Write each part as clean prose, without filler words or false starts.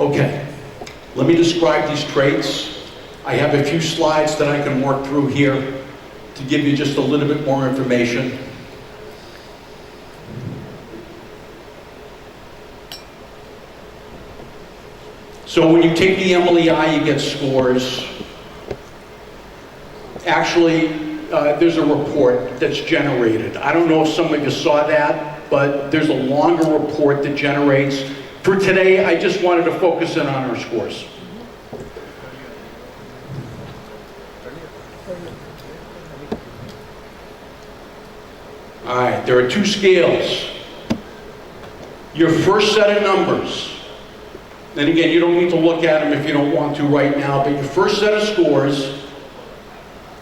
Okay, let me describe these traits. I have a few slides that I can work through here to give you just a little bit more information. So when you take the MLEI, you get scores. Actually, there's a report that's generated. I don't know if some of you saw that, but there's a longer report that generates. For today, I just wanted to focus in on our scores. All right, there are two scales. Your first set of numbers, and again, you don't need to look at them if you don't want to right now, but your first set of scores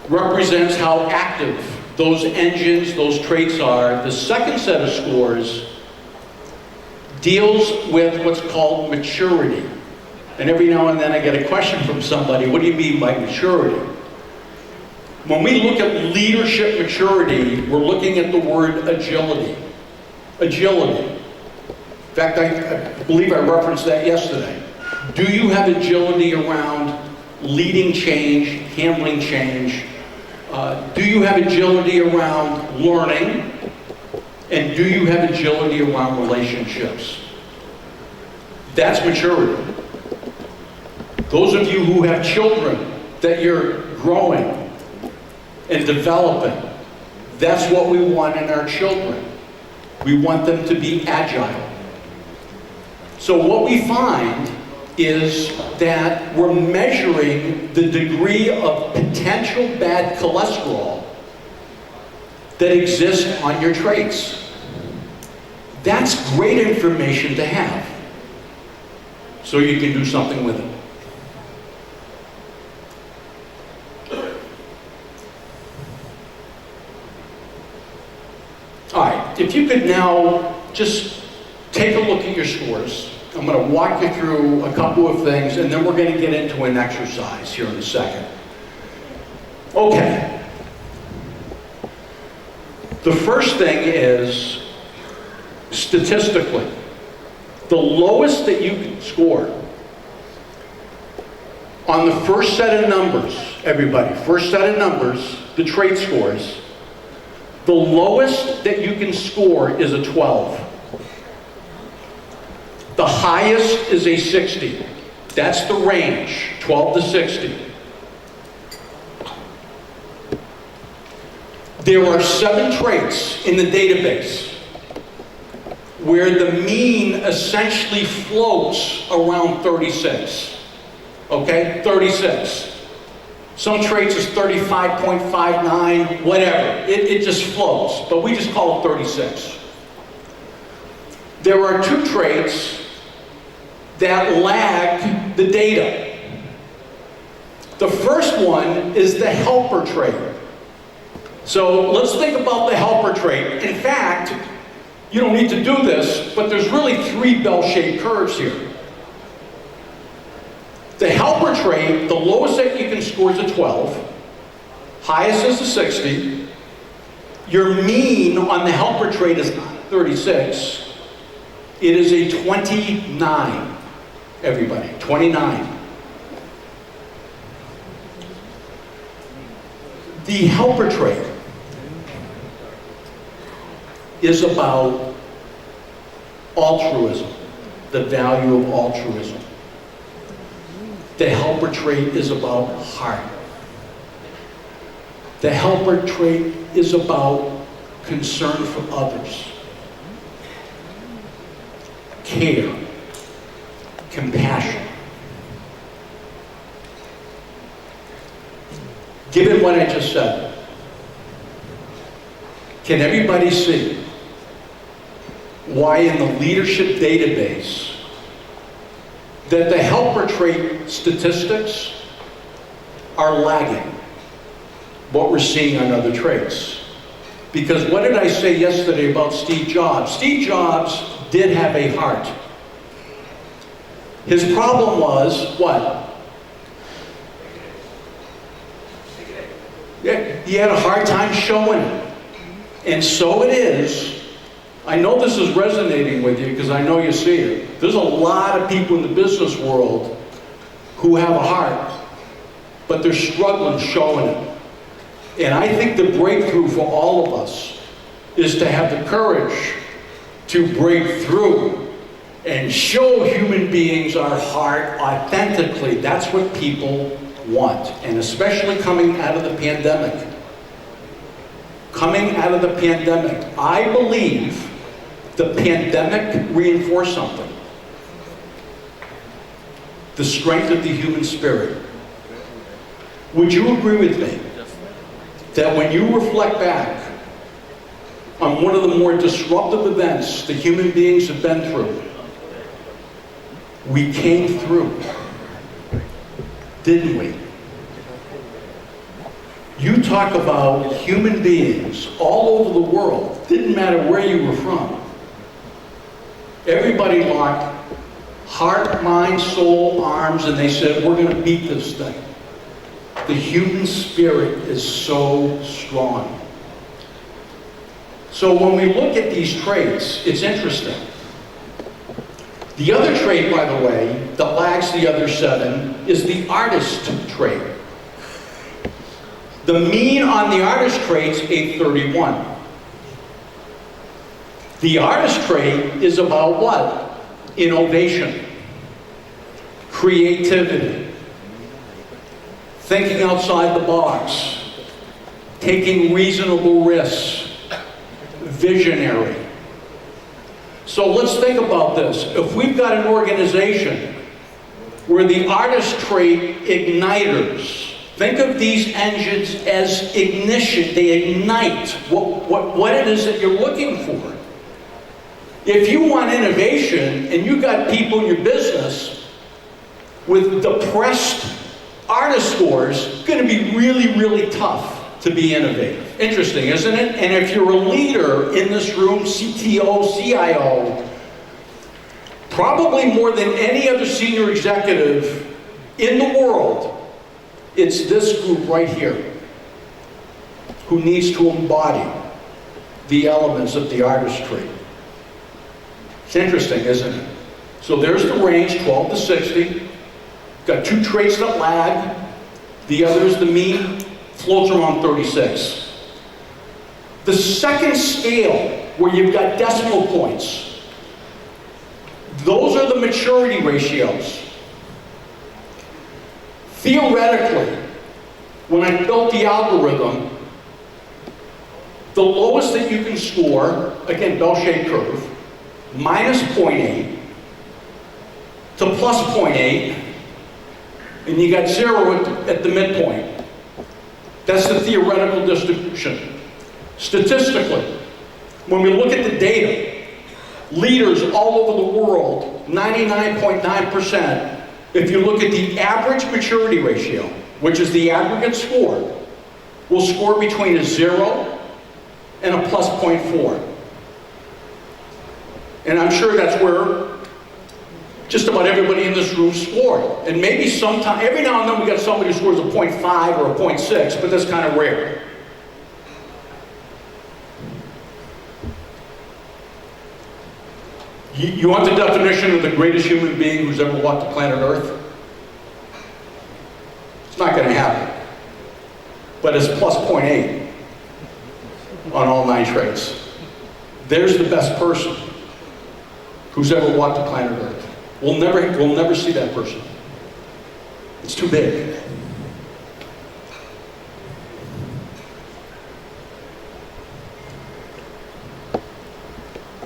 represents how active those engines, those traits are. The second set of scores deals with what's called maturity. And every now and then I get a question from somebody, what do you mean by maturity? When we look at leadership maturity, we're looking at the word agility. Agility. In fact, I believe I referenced that yesterday. Do you have agility around leading change, handling change? Do you have agility around learning? And do you have agility around relationships? That's maturity. Those of you who have children that you're growing and developing, that's what we want in our children. We want them to be agile. So what we find is that we're measuring the degree of potential bad cholesterol that exists on your traits. That's great information to have, so you can do something with it. All right, if you could now just take a look at your scores. I'm going to walk you through a couple of things, and then we're going to get into an exercise here in a second. Okay. The first thing is, statistically, the lowest that you can score on the first set of numbers, everybody, first set of numbers, the trait scores, the lowest that you can score is a 12. The highest is a 60. That's the range, 12 to 60. There are 7 traits in the database where the mean essentially floats around 36. Okay, 36. Some traits is 35.59, whatever. It just floats, but we just call it 36. There are 2 traits that lag the data. The first one is the helper trait. So let's think about the helper trait. In fact, you don't need to do this, but there's really 3 bell-shaped curves here. The helper trait, the lowest that you can score is a 12, highest is a 60. Your mean on the helper trait is 36. It is a 29, everybody, 29. The helper trait is about altruism, the value of altruism. The helper trait is about heart. The helper trait is about concern for others, care, compassion. Given what I just said, can everybody see why in the leadership database that the helper trait statistics are lagging what we're seeing on other traits? Because what did I say yesterday about Steve Jobs? Steve Jobs did have a heart. His problem was what? Yeah, he had a hard time showing it. And so it is I know this is resonating with you because I know you see it. There's a lot of people in the business world who have a heart, but they're struggling showing it. And I think the breakthrough for all of us is to have the courage to break through and show human beings our heart authentically. That's what people want, and especially coming out of the pandemic. Coming out of the pandemic, I believe the pandemic reinforced something. The strength of the human spirit. Would you agree with me that when you reflect back on one of the more disruptive events that human beings have been through, we came through, didn't we? You talk about human beings all over the world, didn't matter where you were from. Everybody locked heart, mind, soul, arms, and they said, we're going to beat this thing. The human spirit is so strong. So when we look at these traits, it's interesting. The other trait, by the way, that lags the other 7 is the artist trait. The mean on the artist trait's 831. The artist trait is about what? Innovation, creativity, thinking outside the box, taking reasonable risks, visionary. So let's think about this. If we've got an organization where the artist trait igniters, think of these engines as ignition. They ignite what it is that you're looking for. If you want innovation and you got people in your business with depressed artist scores, it's going to be really, really tough to be innovative. Interesting, isn't it? And if you're a leader in this room, CTO, CIO, probably more than any other senior executive in the world, it's this group right here who needs to embody the elements of the artist trait. It's interesting, isn't it? So there's the range, 12 to 60. Got 2 traits that lag. The other is the mean, floats around 36. The second scale, where you've got decimal points, those are the maturity ratios. Theoretically, when I built the algorithm, the lowest that you can score, again, bell-shaped curve, minus 0.8 to plus 0.8, and you got 0 at the midpoint. That's the theoretical distribution. Statistically, when we look at the data, leaders all over the world, 99.9%, if you look at the average maturity ratio, which is the aggregate score, will score between a 0 and a plus 0.4. And I'm sure that's where just about everybody in this room scored. And maybe sometime, every now and then we got somebody who scores a 0.5 or a 0.6, but that's kind of rare. You want the definition of the greatest human being who's ever walked the planet Earth? It's not going to happen. But it's plus 0.8 on all 9 traits. There's the best person who's ever walked the planet Earth. We'll never see that person. It's too big.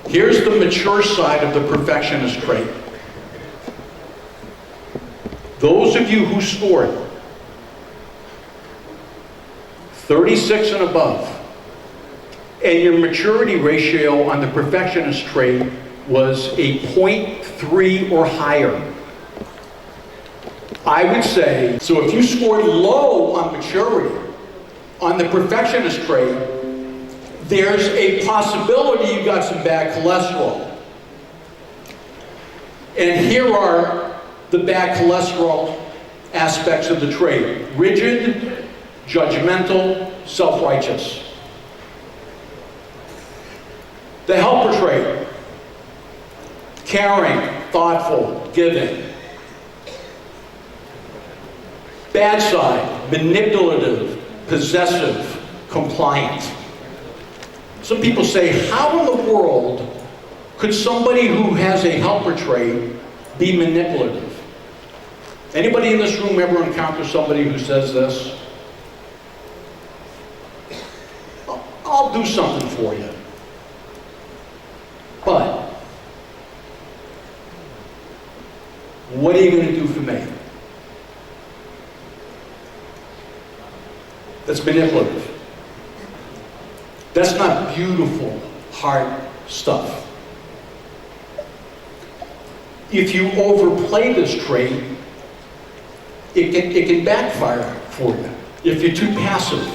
Here's the mature side of the perfectionist trait. Those of you who scored 36 and above, and your maturity ratio on the perfectionist trait was a 0.3 or higher, I would say, so if you scored low on maturity, on the perfectionist trait, there's a possibility you got some bad cholesterol. And here are the bad cholesterol aspects of the trait: rigid, judgmental, self-righteous. The helper trait. Caring, thoughtful, giving. Bad side, manipulative, possessive, compliant. Some people say, how in the world could somebody who has a helper trait be manipulative? Anybody in this room ever encounter somebody who says this? I'll do something for you. But what are you going to do for me? That's manipulative. That's not beautiful, hard stuff. If you overplay this trait, it can backfire for you. If you're too passive,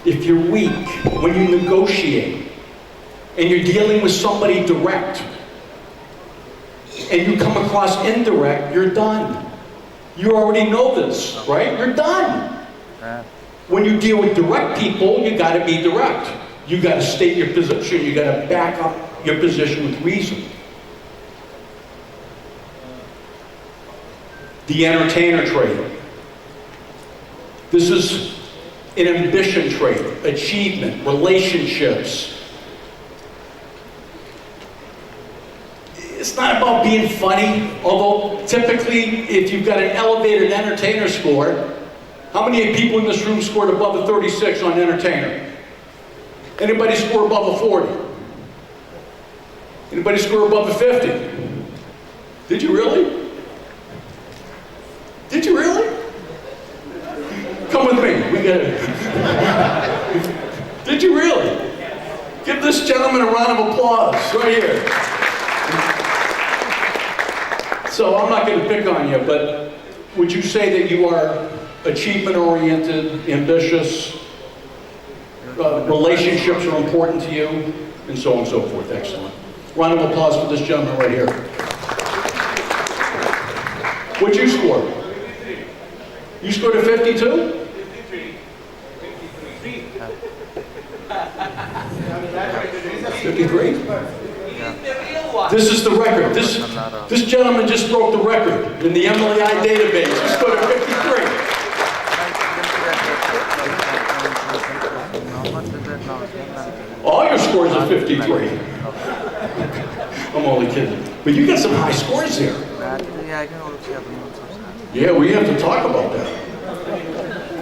if you're weak, when you negotiate, and you're dealing with somebody direct, and you come across indirect, you're done. You already know this, right? You're done. When you deal with direct people, you got to be direct. You got to state your position. You got to back up your position with reason. The entertainer trait. This is an ambition trait, achievement, relationships. It's not about being funny, although typically if you've got an elevated entertainer score, how many people in this room scored above a 36 on entertainer? Anybody score above a 40? Anybody score above a 50? Did you really? Did you really? Come with me. We got it. Did you really? Give this gentleman a round of applause right here. So I'm not going to pick on you, but would you say that you are achievement-oriented, ambitious, relationships are important to you, and so on and so forth? Excellent. Round of applause for this gentleman right here. What'd you score? You scored a 52? 53? This is the record. This gentleman just broke the record in the MLEI database. He scored a 53. All your scores are 53. I'm only kidding. But you got some high scores here. Yeah, we have to talk about that.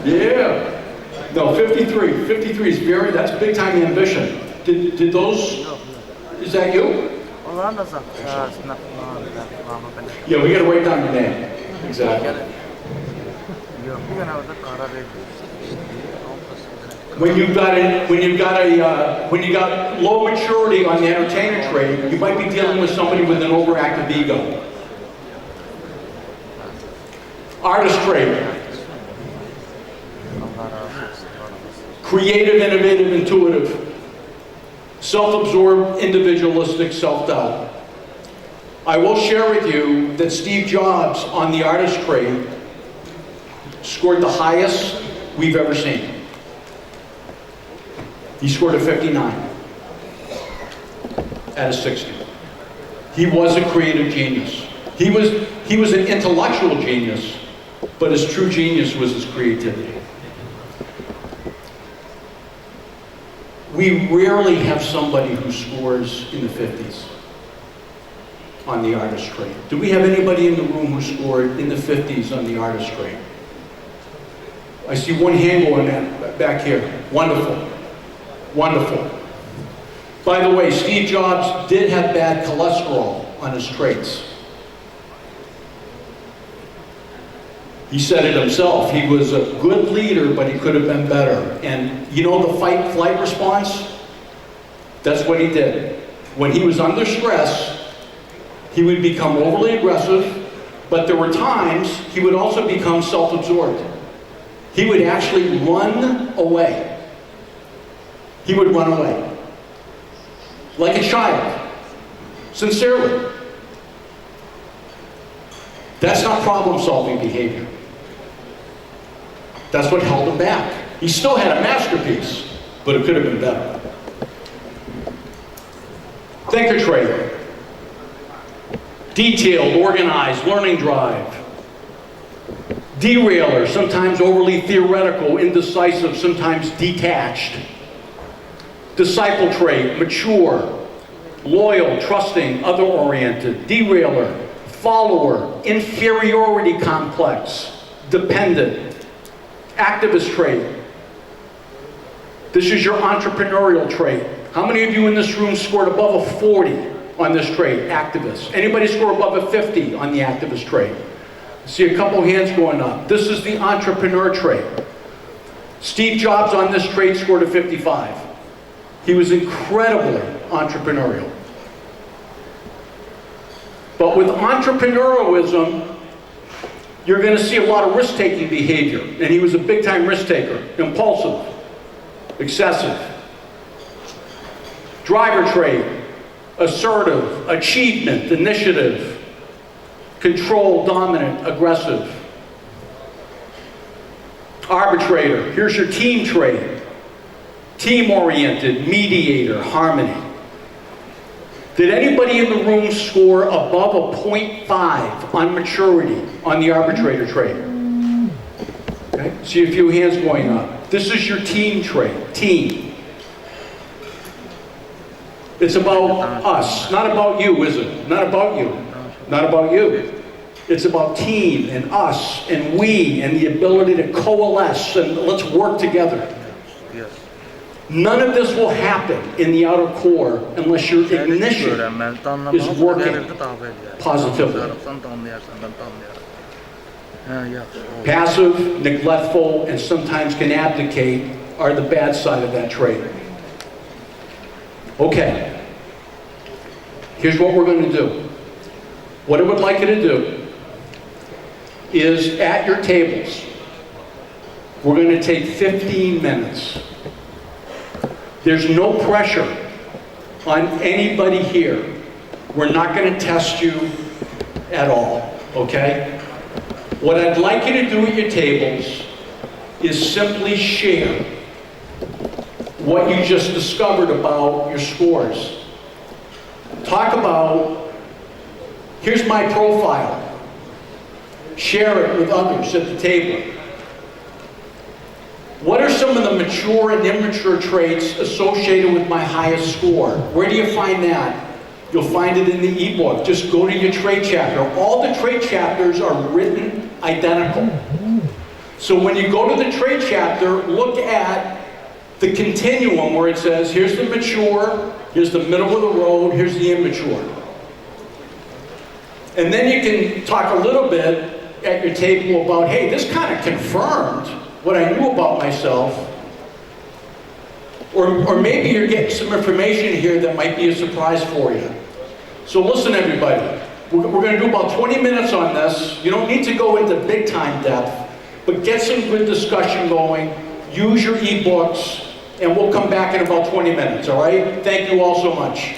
Yeah. No, 53. 53 is that's big time ambition. Did those, is that you? Yeah, we gotta write down your name. Exactly. When you got low maturity on the entertainer trait, you might be dealing with somebody with an overactive ego. Artist trait. Creative, innovative, intuitive. Self-absorbed, individualistic, self-doubt. I will share with you that Steve Jobs on the artist trait scored the highest we've ever seen. He scored a 59 out of 60. He was a creative genius. He was an intellectual genius, but his true genius was his creativity. We rarely have somebody who scores in the 50s on the artist trait. Do we have anybody in the room who scored in the 50s on the artist trait? I see one hand going back here. Wonderful. Wonderful. By the way, Steve Jobs did have bad cholesterol on his traits. He said it himself. He was a good leader, but he could have been better. And you know the fight-flight response? That's what he did. When he was under stress, he would become overly aggressive, but there were times he would also become self-absorbed. He would actually run away. He would run away. Like a child. Sincerely. That's not problem-solving behavior. That's what held him back. He still had a masterpiece, but it could have been better. Thinker trait. Detailed, organized, learning drive. Derailer, sometimes overly theoretical, indecisive, sometimes detached. Disciple trait, mature, loyal, trusting, other-oriented. Derailer, follower, inferiority complex, dependent. Activist trait. This is your entrepreneurial trait. How many of you in this room scored above a 40 on this trait, activist? Anybody score above a 50 on the activist trait? I see a couple hands going up. This is the entrepreneur trait. Steve Jobs on this trait scored a 55. He was incredibly entrepreneurial. But with entrepreneurialism, you're going to see a lot of risk-taking behavior. And he was a big-time risk-taker. Impulsive, excessive. Driver trait, assertive, achievement, initiative, control, dominant, aggressive. Arbitrator, here's your team trait. Team-oriented, mediator, harmony. Did anybody in the room score above a 0.5 on maturity on the arbitrator trait? Okay, see a few hands going up. This is your team trait, team. It's about us, not about you, is it? Not about you, not about you. It's about team and us and we and the ability to coalesce and let's work together. None of this will happen in the outer core unless your ignition is working positively. Passive, neglectful, and sometimes can abdicate are the bad side of that trait. Okay, here's what we're going to do. What I would like you to do is at your tables, we're going to take 15 minutes. There's no pressure on anybody here. We're not going to test you at all, okay? What I'd like you to do at your tables is simply share what you just discovered about your scores. Talk about, here's my profile. Share it with others at the table. What are some of the mature and immature traits associated with my highest score? Where do you find that? You'll find it in the ebook. Just go to your trait chapter. All the trait chapters are written identical. So when you go to the trait chapter, look at the continuum where it says, here's the mature, here's the middle of the road, here's the immature. And then you can talk a little bit at your table about, hey, this kind of confirmed what I knew about myself. Or maybe you're getting some information here that might be a surprise for you. So listen, everybody. We're going to do about 20 minutes on this. You don't need to go into big time depth, but get some good discussion going. Use your ebooks, and we'll come back in about 20 minutes, all right? Thank you all so much.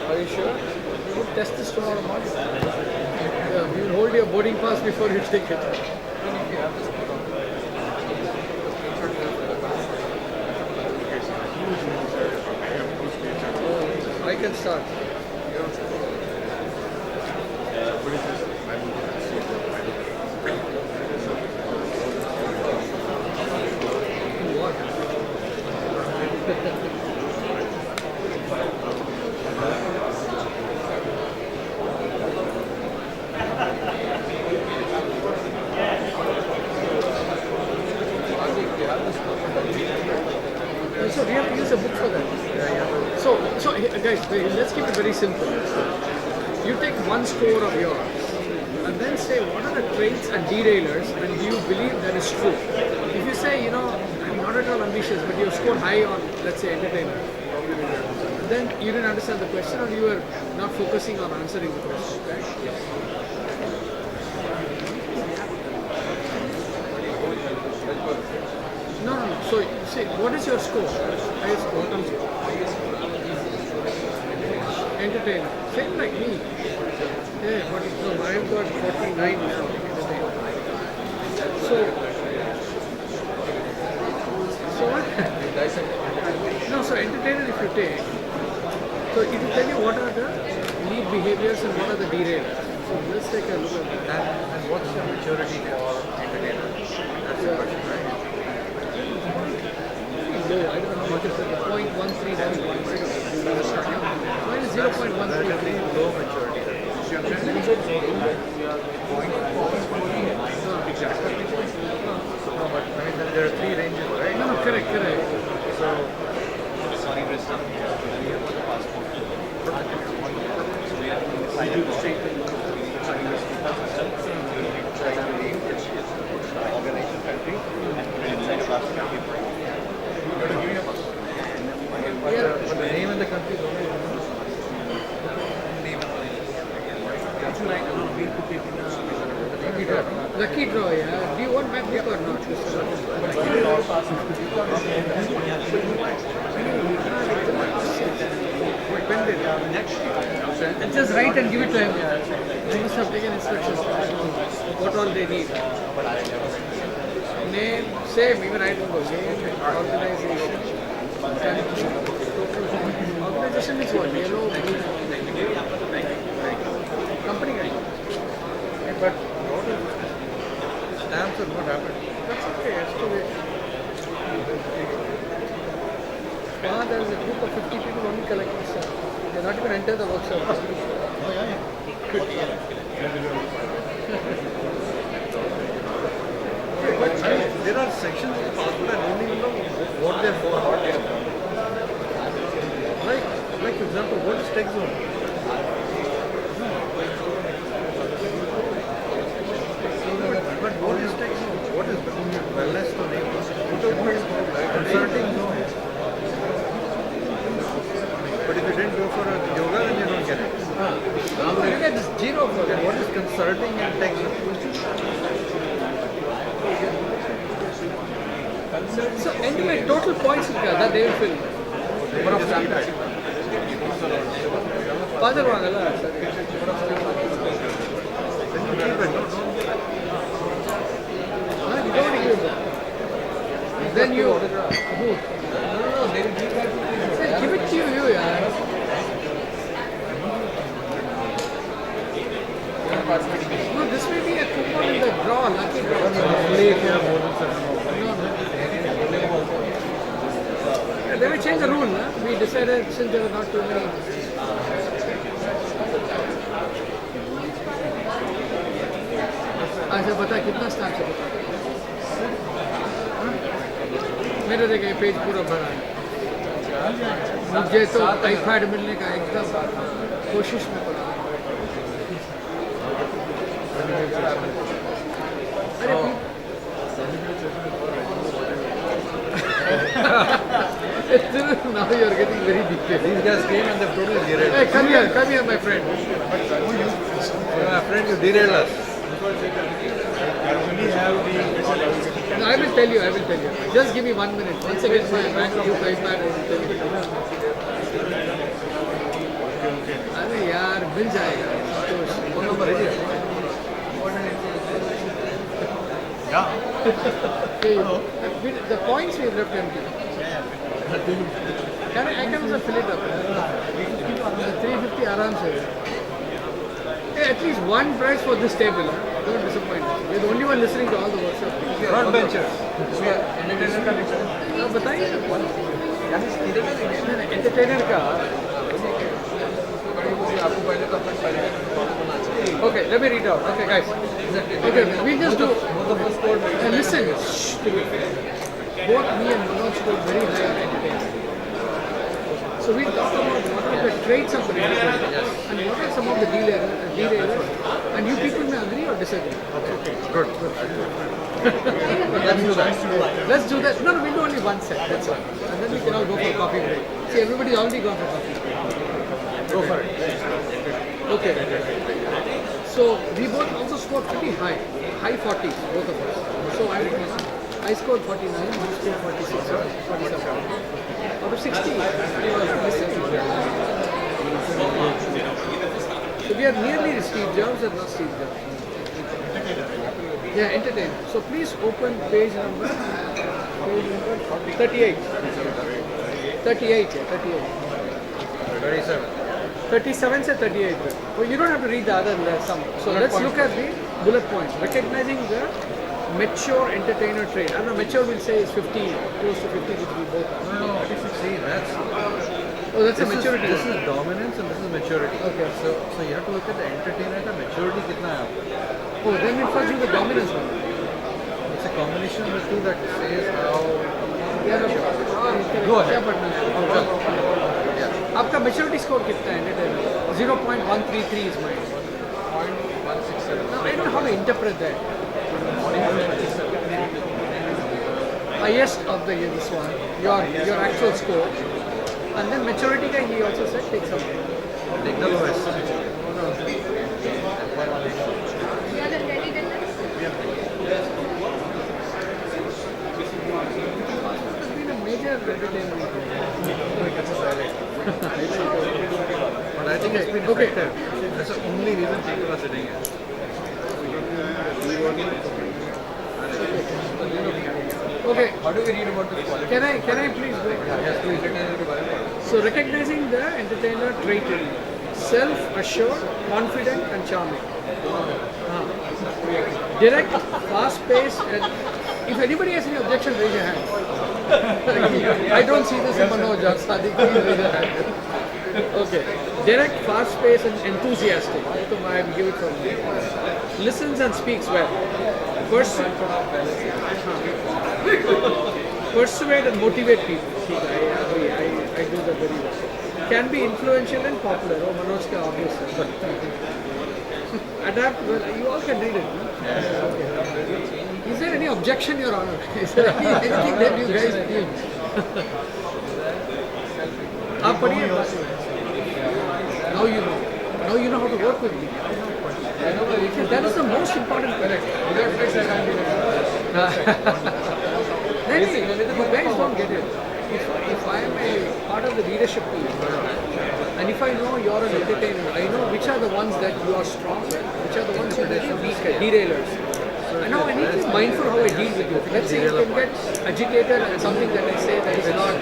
Are you sure? We will test this tomorrow morning. Yeah, we will hold your boarding pass before you take it. can start. What? So we have to use a book for that. So guys, let's keep it very simple. You take one score of yours and then say what are the traits and derailers and do you believe that is true? If you say, I'm not at all ambitious but you scored high on, let's say, entertainer, then you didn't understand the question or you were not focusing on answering the question. Okay? No. So, see, what is your score? Highest score. Entertainer. Same like me. Yeah, but no, I've got 49 now. So what? No, so entertainer if you take, so it will tell you what are the lead behaviors and what are the derailers. So let's take a look at that. And what's the maturity for entertainer? That's the question, right? Low, I don't know how much is it, 0.13. Mine is 0.13. Relatively low maturity. No, but I mean there are three ranges, right? No, correct. So, Sorry, Krishna. We have the passport. So we have to sign a organization country and put it inside a passport. but the name in the country is only Lucky draw, yeah. Do you want back book or not? And just write and give it to him. They must have taken instructions. What all they need. Name, same, even I don't know. Name, organization. Organization is what? Yellow, blue. Company guy. but stamps are what happened. That's okay, that's too late. There is a group of 50 people only collecting stuff. They're not even enter the workshop. But there are sections of the passport I don't even know what they're for. Like for example, what is tech zone? But what is tech zone? What is wellness to name? Consulting zone. But if you didn't go for a yoga, then you don't get it. Look at this zero for Then what is consulting and tech zone? So anyway, total points that they will fill. Number of chapters. Father wangala. Then you keep it. You don't want to give it. Then you. Who? No, they will give that to you. Say, give it to you, yeah. No, this may be a coupon in the draw, lucky draw. They will change the rule, na? We decided since there were not too many. अच्छा बता कितना staff है मेरे देखिए page पूरा भरा है मुझे तो टाइफाइड मिलने का एकदम कोशिश में पड़ा अरे now you are getting very detailed. These guys came and they've totally derailed us. Hey, come here, my friend. My friend, you derailed us. No, I will tell you. Just give me 1 minute. Once I get my bank due iPad, I will tell you. अरे यार मिल जाएगा संतोष Phone number is it? Okay, the points we have left empty. I can also fill it up. Aram se. Hey, at least one prize for this table. Huh? Don't disappoint us. You're the only one listening to all the workshops. Front benchers. बताइए entertainer का आपको पहले तो अपना पहले Okay, let me read out. Okay, guys. Okay, we'll just do. Listen. Both me and Manoj scored very high on entertainment. So we'll talk about what are the traits of an entertainer and what are some of the derailers. And you people may agree or disagree. Okay, good. Let's do that. Let's do that. No, we'll do only one set. That's all. And then we can all go for a coffee break. See, everybody's already gone for coffee break. Go for it. Okay. So we both also scored pretty high 40s, both of us. So I scored 49, you scored 46, 47. Out of 60, we were missing. So we are nearly Steve Jobs and not Steve Jobs. Yeah, entertain. So please open page number 38. 38, yeah, 38. 37. 37 से 38. Well, you don't have to read the other sum. So let's look at the bullet points. Recognizing the mature entertainer trait. I don't know, mature will say is 50, close to 50, which we both are. No, see, that's Oh, that's a maturity. This is dominance and this is maturity. Okay. So you have to look at the entertainer का maturity कितना है आपका. Oh, then we'll first do the dominance one. It's a combination of the two that says how. Yeah, no, Go ahead. क्या पढ़ना है? Yeah. आपका maturity score कितना है entertainer? 0.133 is mine. 0.167. Now I don't know how to interpret that. Highest of the year, this one, your actual score, and then maturity guy, he also said take something. Take the lowest. It's been a major entertainment. But I think it's been Okay. effective. That's the only reason people are sitting here. Okay, How do we read about this quality? can I please go? Yes, please. So recognizing the entertainer trait, self-assured, confident and charming. Direct, fast-paced and if anybody has any objection, raise your hand. I don't see this in Manoj or Sadiq, please raise your hand. Okay. Direct, fast-paced and enthusiastic. So I will give it from me. Listens and speaks well. Persuade and motivate people. I agree. I do that very well. Can be influential and popular. Oh, Manoj ka obvious. Adapt well. You all can read it. No? Okay. Is there any objection, Your Honor? Is there anything that you guys feel? आप पढ़िए. Now you know. Now you know how to work with me. Because that is the most important correct. Then you guys don't get it. If I am a part of the leadership team, and if I know you're an entertainer, I know which are the ones that you are strong with, which are the ones that you are weak at, derailers. And now I need to be mindful how I deal with you. Let's say you can get agitated and something that I say that is not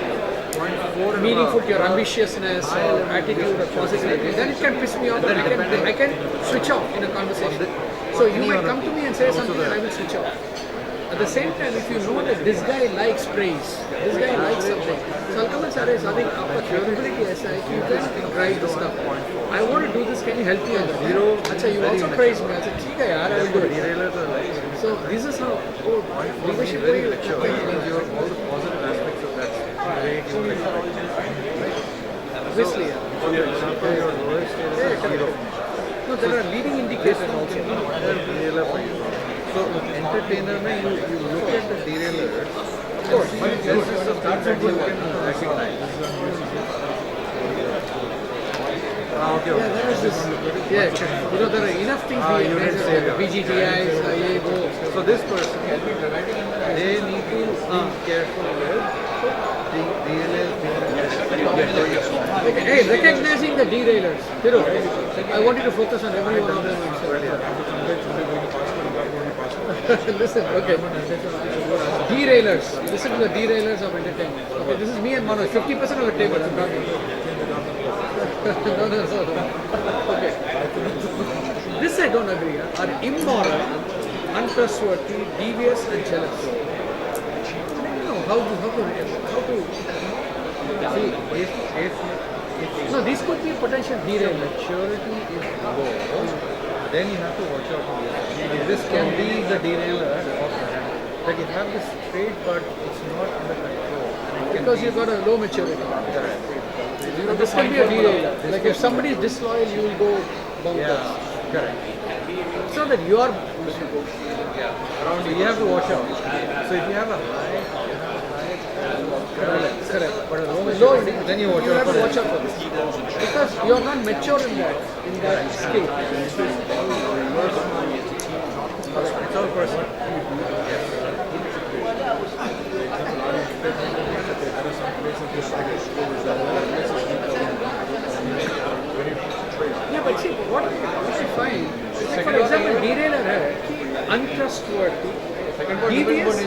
meaningful to your ambitiousness or attitude or positivity, then it can piss me off and I can switch off in a conversation. So you might come to me and say something and I will switch off. At the same time, if you know that this guy likes praise, this guy likes something, so I'll come and say, Sadiq, आपका capability ऐसा है कि you can drive this stuff. I want to do this, can you help me on that? अच्छा, you also praise me. I said, ठीक है यार, I will do it. So this is how leadership Very way. mature. It means you have all the positive aspects of that trait you would expect. Obviously, yeah. For example, your lowest state is a 0. No, there are leading indicators also. Derailer for you. So entertainer mein you look at the derailer. Of course, this is something that you can recognize. Okay. Yeah, there is this. Yeah, you know, there are enough things we didn't say that. BGTIs, ye, wo. So this person, they need to be careful with the derailers being Hey, recognizing the derailers. Thiru, I want you to focus on every one of them. Listen, okay. Derailers. Listen to the derailers of entertainment. Okay, this is me and Manoj. 50% of the table. I'm talking. Okay. This I don't agree. Are immoral, untrustworthy, devious, and jealous. No, how to See, if no, these could be potential derailment. maturity is low, then you have to watch out for this. This can be the derailer of like you have this trait, but it's not under control. And it can Because be- you've got a low maturity. Correct. You know, this can be a derailer. Like if somebody is disloyal, you will go bonkers. Yeah, correct. It's not that you are. Yeah. Around you have to watch out. So if you have a high prevalence, Correct. but a low Low, maturity, then you watch you out have for to it. watch out for this. Because you are not mature in that scale. It's all personal. Yeah, but see, what I find, like for example, derailer है, untrustworthy, devious,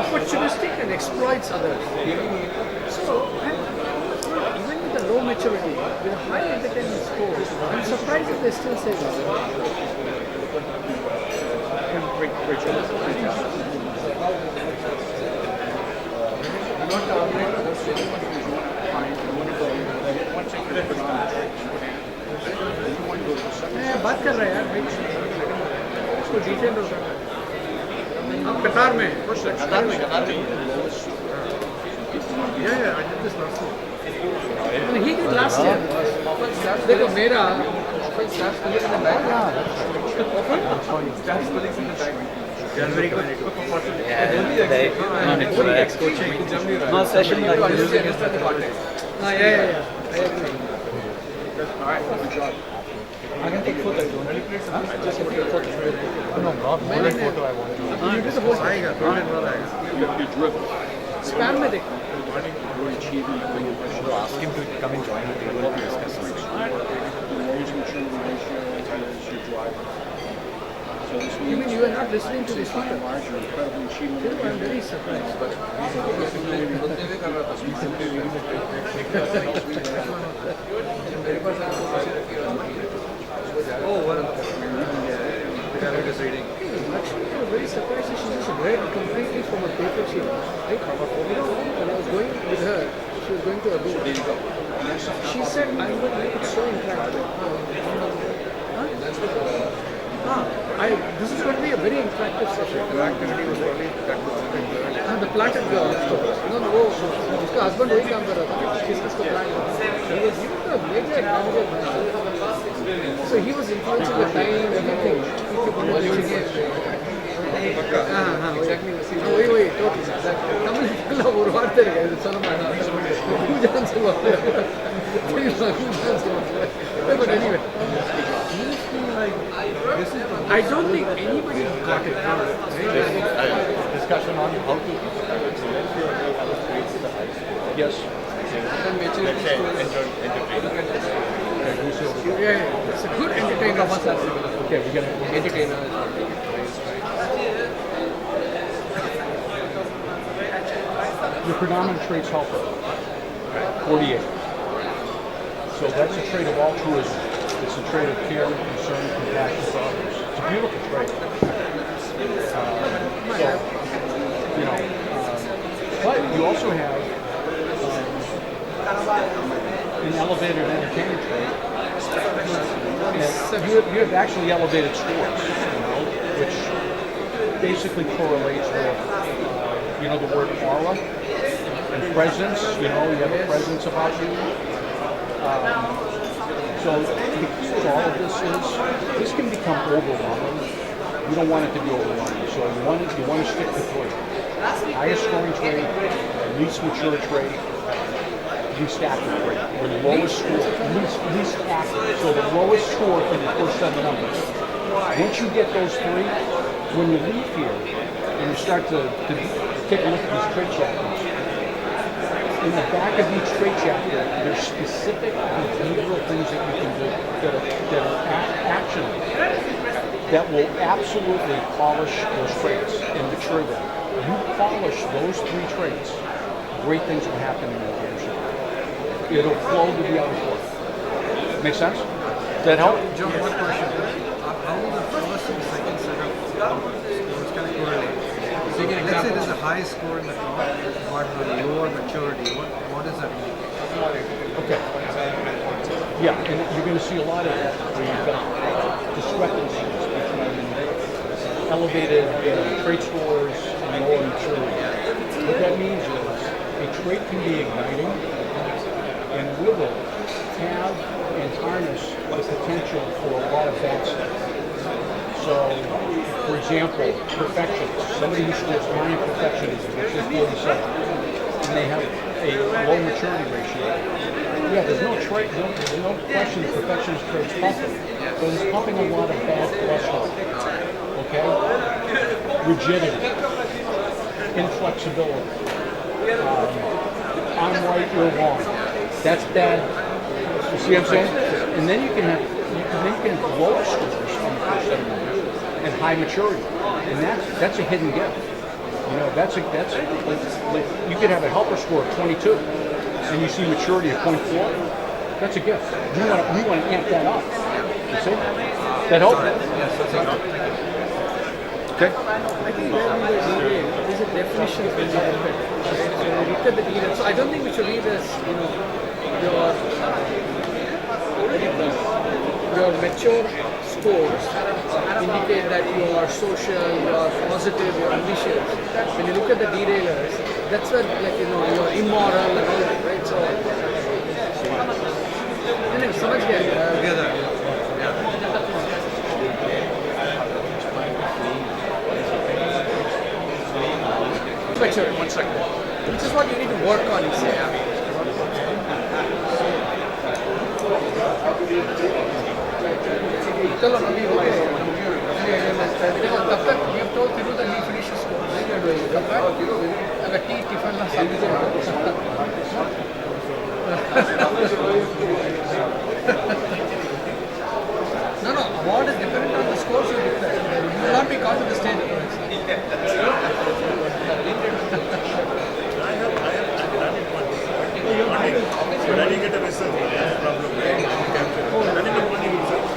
opportunistic, and exploits others. So, even with a low maturity, with a high entertainment score, I'm surprised if they still say this. बात कर रहे हैं यार भाई उसको detail होगा हम कतार में Yeah, I did this last week. He did last year देखो मेरा Staff colleagues in the back. Staff colleagues in the back. They are very competitive. Coaching. No session like this. हाँ yeah I agree I can take photo. मैंने you did the whole आएगा, थोड़ी देर बाद आएगा. Spam में देखो Ask him to come and join the table and discuss something. you mean you are not listening to the speaker I'm very surprised Oh, one of them. The guy is reading. Actually, I was very surprised that she just read completely from a paper sheet. Right? You know, when I was going with her, she was going to a book. She said, I'm going to make it so interactive. This is going to be a very interactive session. The activity was only that was The planted girl. No, वो उसका husband वही काम कर रहा था. किसको plant कर रहा था. He was a major manager. So he was influencing the time, everything. He kept on watching it. वही totally. தமிழ் ஒரு வார்த்தை இருக்கு அது சொல்ல மாட்டாங்க. பூஜான்னு சொல்லுவாங்க. But anyway. I don't think anybody got it. Discussion on how to. Yes. Let's say Yeah, it's a good entertainer. okay, we're gonna Entertainer. Your predominant trait's helper, 48. So that's a trait of altruism. It's a trait of care, concern, compassion for others. It's a beautiful trait. But you also have an elevated entertainment trait. And you have actually elevated scores, which basically correlates with, the word aura and presence. You have a presence about you. So the key to all of this is this can become overwhelming. You don't want it to be overwhelming. So you want to stick to three. Highest scoring trait, least mature trait, least active trait. Or the lowest score, least active. So the lowest score for the first set of numbers. Once you get those three, when you leave here and you start to take a look at these trait chapters, in the back of each trait chapter, there's specific behavioral things that you can do that are actionable, that will absolutely polish those traits and mature them. You polish those three traits, great things will happen in your leadership. It'll flow to the other four. Make sense? Does that help? John, one question. How will the first and second set of scores kind of correlate? So let's say there's a high score in the top, but a lower maturity. What does that mean? Okay. Yeah, and you're going to see a lot of that where you've got discrepancies between elevated trait scores and lower maturity. What that means is a trait can be igniting and will have and harness the potential for a lot of bad stuff. So, for example, perfectionist. Somebody who scores high in perfectionism, which is 47, and they have a low maturity ratio. Yeah, there's no question the perfectionist trait's pumping, but it's pumping a lot of bad cholesterol. Okay? Rigidity, inflexibility, I'm right, you're wrong. That's bad. You see what I'm saying? And then you can have low scores on the first set and high maturity, and that's a hidden gift. You know, that's like you could have a helper score of 22, and you see maturity of 0.4. That's a gift. We want to amp that up. You see? That help? Yes, that's enough. Okay. I think where we were doing is a definition of development. Right? So we look at the detail. So I don't think we should read as, you know, your mature scores indicate that you are social, you are positive, you are ambitious. When you look at the derailers, that's where, like, you know, you're immoral and all that, right? So, anyway, so much Together. mature. 1 second. Which is what you need to work on, you say. चलो अभी हो गए तब तक ये तो फिर उधर नहीं फिनिश इसको अगर टी टिफिन ना सामने No, award is dependent on the scores you declare. You will not be called to the stage. But I didn't get a result. That's the problem. I didn't get money result.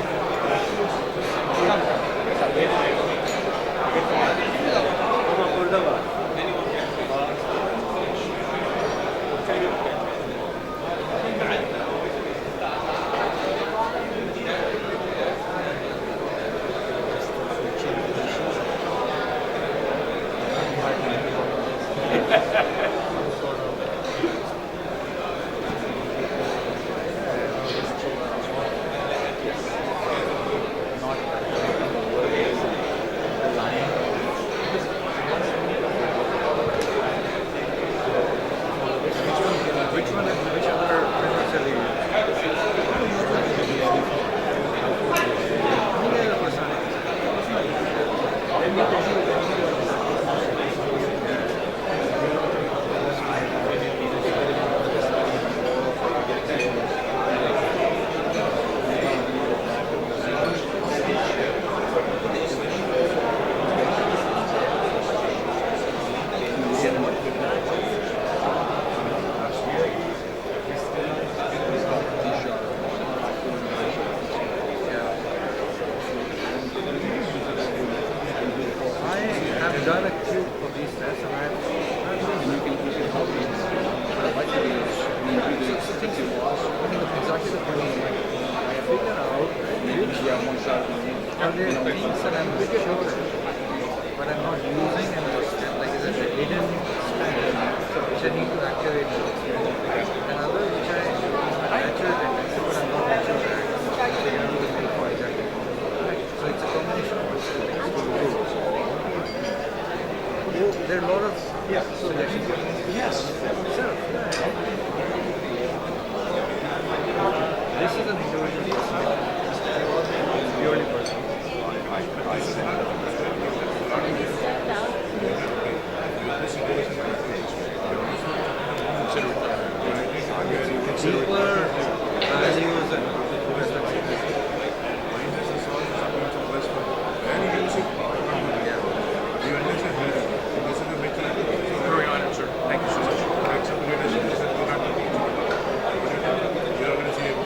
Done a few of these tests and I've exactly the problem. I figure out which are there things that I'm sure but I'm not using and like is it a hidden strength which I need to activate and others which I natural tendency but I'm not natural exactly. So it's a combination of things. There are a lot of suggestions. Yes. This is an individual purely personal. Deeper values and Very honored, sir. Thank you so much. I accept the leadership. You're not going to see it.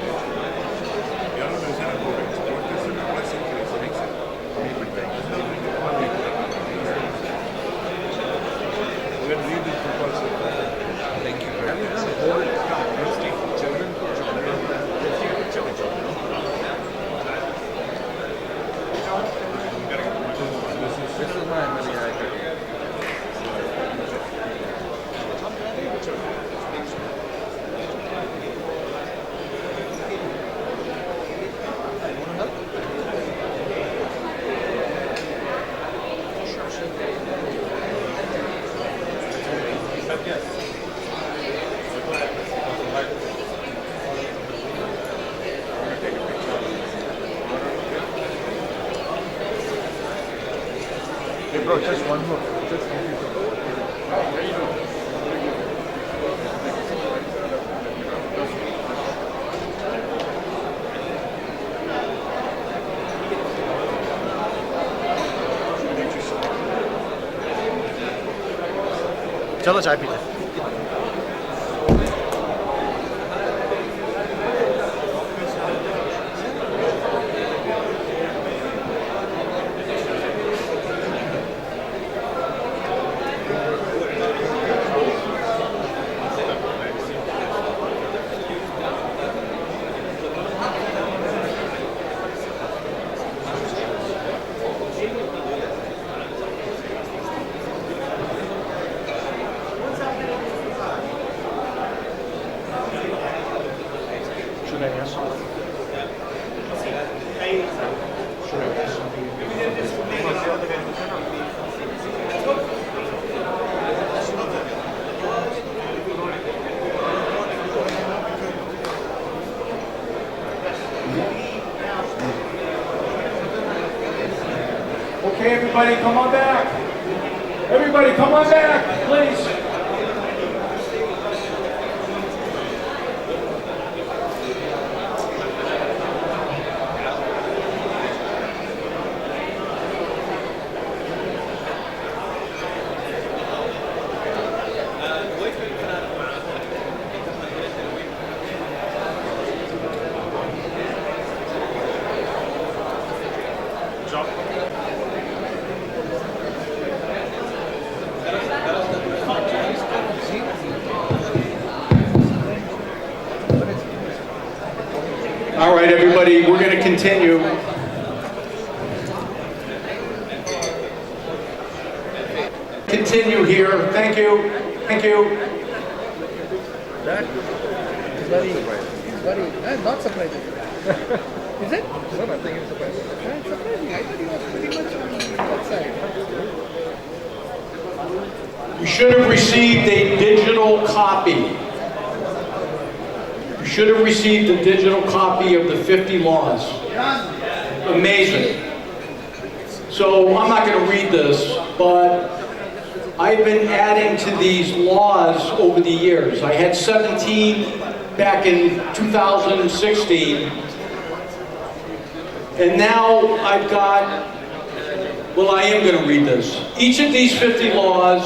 Bro, just one more. Just one more. चलो चाय पीते हैं। Should I ask something? Should I ask something? Okay, everybody, come on back. Everybody, come on back, please. All right, everybody, we're going to continue. Continue here. Thank you. Thank you. That is very, not surprising. Is it? No, nothing is surprising. It's surprising. I thought you were pretty much on that side. You should have received a digital copy. You should have received a digital copy of the 50 laws. Amazing. So I'm not going to read this, but I've been adding to these laws over the years. I had 17 back in 2016, and now I've got, well, I am going to read this. Each of these 50 laws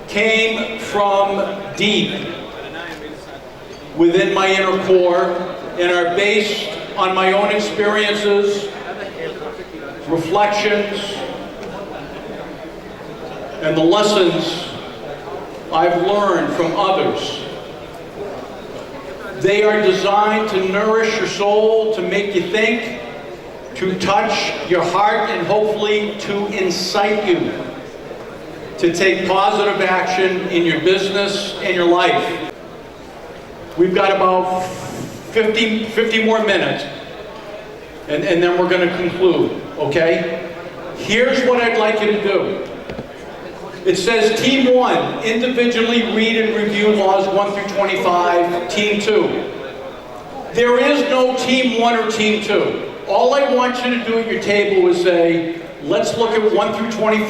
came from deep within my inner core and are based on my own experiences, reflections, and the lessons I've learned from others. They are designed to nourish your soul, to make you think, to touch your heart, and hopefully to incite you to take positive action in your business and your life. We've got about 50 more minutes, and then we're going to conclude, okay? Here's what I'd like you to do. It says Team 1, individually read and review laws 1 through 25, Team 2. There is no Team 1 or Team 2. All I want you to do at your table is say, let's look at 1 through 25.